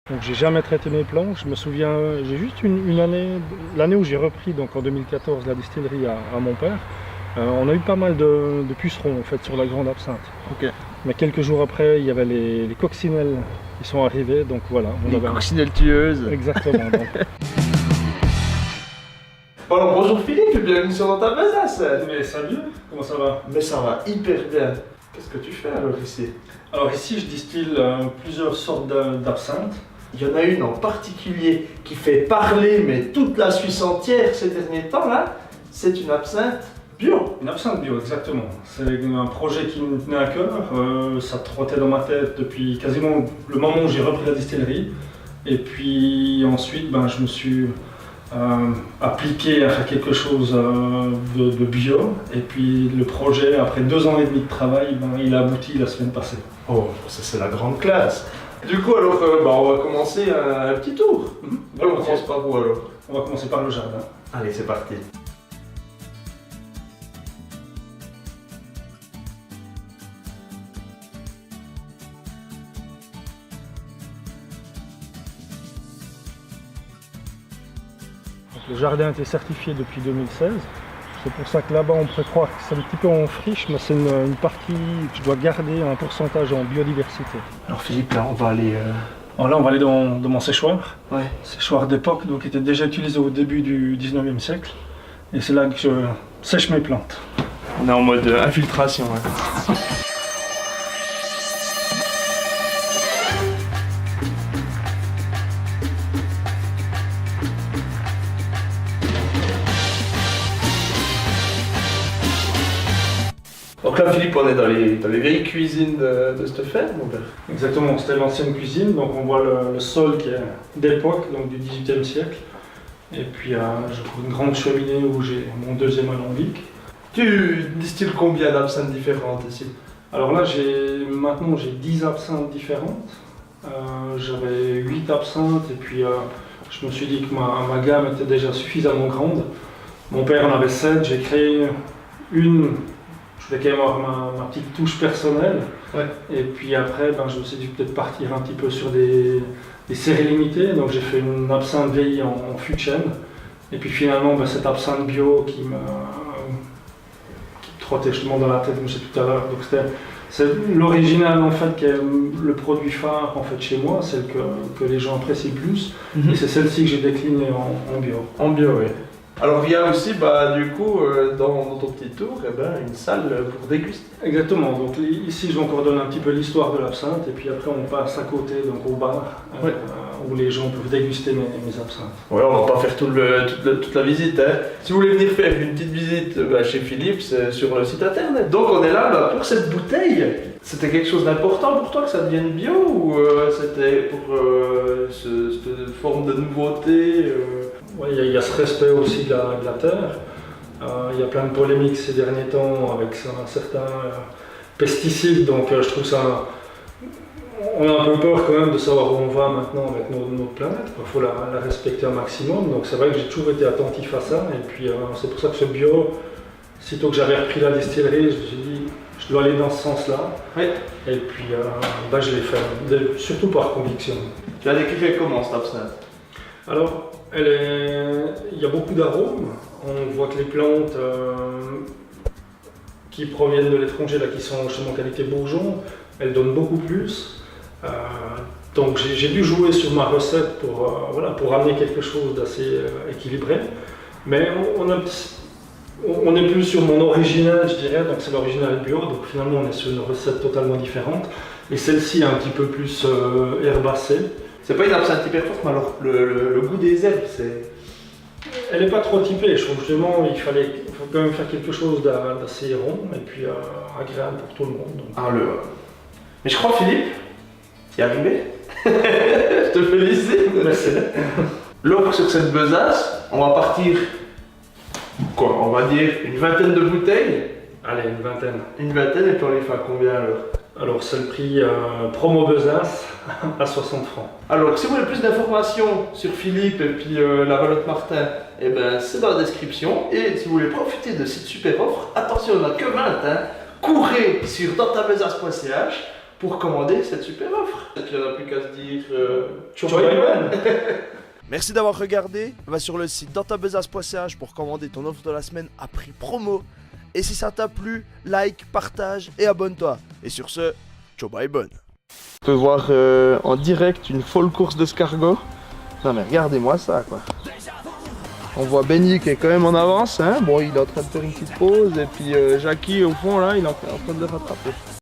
Donc j'ai jamais traité mes plants. Je me souviens, j'ai juste une année, l'année où j'ai repris, donc en 2014, la distillerie à mon père. On a eu pas mal de pucerons en fait sur la grande absinthe. Ok. Mais quelques jours après, il y avait les coccinelles qui sont arrivées, donc voilà. Les coccinelles tueuses. Exactement. Donc. Alors bonjour Philippe, bienvenue sur Dans ta besace. Mais salut, comment ça va? Mais ça va hyper bien. Qu'est-ce que tu fais alors ici? Alors ici, je distille plusieurs sortes d'absinthe. Il y en a une en particulier qui fait parler mais toute la Suisse entière ces derniers temps là. C'est une absinthe bio. Une absinthe bio, exactement. C'est un projet qui me tenait à cœur. Ça trottait dans ma tête depuis quasiment le moment où j'ai repris la distillerie. Et puis ensuite, je me suis appliqué à faire quelque chose de bio. Et puis le projet, après 2 ans et demi de travail, il a abouti la semaine passée. Oh, ça c'est la grande classe. Du coup, alors, on va commencer un petit tour. On commence par où alors? On va commencer par le jardin. Allez, c'est parti. Donc, le jardin a été certifié depuis 2016. C'est pour ça que là-bas, on pourrait croire que c'est un petit peu en friche, mais c'est une partie que je dois garder un pourcentage en biodiversité. Alors Philippe, là, on va aller... Alors là, on va aller dans mon séchoir. Ouais. Séchoir d'époque, donc qui était déjà utilisé au début du 19e siècle. Et c'est là que je sèche mes plantes. On est en mode infiltration. Hein. Donc là, Philippe, on est dans les vieilles cuisines de cette ferme, mon père. Exactement, c'était l'ancienne cuisine, donc on voit le sol qui est d'époque, donc du 18e siècle. Et puis je trouve une grande cheminée où j'ai mon 2e alambic. Tu distilles combien d'absinthes différentes ici? Alors là, maintenant j'ai 10 absinthes différentes. J'avais 8 absinthes et puis je me suis dit que ma gamme était déjà suffisamment grande. Mon père en avait 7, j'ai créé une. Je voulais quand même avoir ma petite touche personnelle. Ouais. Et puis après, je me suis dit peut-être partir un petit peu sur des séries limitées. Donc j'ai fait une absinthe vieillie en fût de chêne. Et puis finalement, cette absinthe bio qui me trottait justement dans la tête, comme je disais tout à l'heure. Donc c'est l'original en fait qui est le produit phare en fait chez moi, celle que les gens apprécient le plus. Et c'est celle-ci que j'ai déclinée en bio. En bio, oui. Alors il y a aussi, du coup, dans ton petit tour, une salle pour déguster. Exactement, donc ici je vais encore donner un petit peu l'histoire de l'absinthe et puis après on passe à côté donc au bar où les gens peuvent déguster mes absinthes. Ouais, on va pas faire toute la visite. Hein. Si vous voulez venir faire une petite visite chez Philippe, c'est sur le site internet. Donc on est là pour cette bouteille. C'était quelque chose d'important pour toi que ça devienne bio ou c'était pour cette forme de nouveauté Ouais, il y a ce respect aussi de la terre. Il y a plein de polémiques ces derniers temps avec certains pesticides, donc je trouve ça... On a un peu peur quand même de savoir où on va maintenant avec notre planète. Il faut la respecter un maximum, donc c'est vrai que j'ai toujours été attentif à ça. Et puis c'est pour ça que ce bio, sitôt que j'avais repris la distillerie, je me suis dit je dois aller dans ce sens-là. Oui. Et puis je l'ai fait, surtout par conviction. Tu as décrit comment cette absinthe? Alors, il y a beaucoup d'arômes. On voit que les plantes qui proviennent de l'étranger, qui sont justement qualité bourgeon, elles donnent beaucoup plus. Donc j'ai dû jouer sur ma recette pour amener quelque chose d'assez équilibré. Mais on est plus sur mon original, je dirais, donc c'est l'original bio, donc finalement on est sur une recette totalement différente. Et celle-ci est un petit peu plus herbacée. C'est pas une absinthe hyper forte, mais alors le goût des herbes, c'est... Elle n'est pas trop typée, je trouve justement il faut quand même faire quelque chose d'assez rond et puis agréable pour tout le monde. Donc. Mais je crois Philippe, t'y es arrivé. Je te félicite. Merci. Donc sur cette besace, on va partir, on va dire une vingtaine de bouteilles. Allez, une vingtaine. Une vingtaine, et puis on les fait à combien alors? Alors c'est le prix promo besace à 60 francs. Alors si vous voulez plus d'informations sur Philippe et puis la Valotte Martin, c'est dans la description. Et si vous voulez profiter de cette super offre, attention, on n'a que 20, courez sur dantabesace.ch pour commander cette super offre. Et puis il n'y en a plus qu'à se dire Chobaiban. Merci d'avoir regardé. Va sur le site dantabesace.ch pour commander ton offre de la semaine à prix promo. Et si ça t'a plu, like, partage et abonne-toi. Et sur ce, Chobaiban. On peut voir en direct une folle course d'escargot. Non mais regardez-moi ça quoi. On voit Benny qui est quand même en avance, hein. Bon il est en train de faire une petite pause et puis Jackie au fond là il est en train de le rattraper.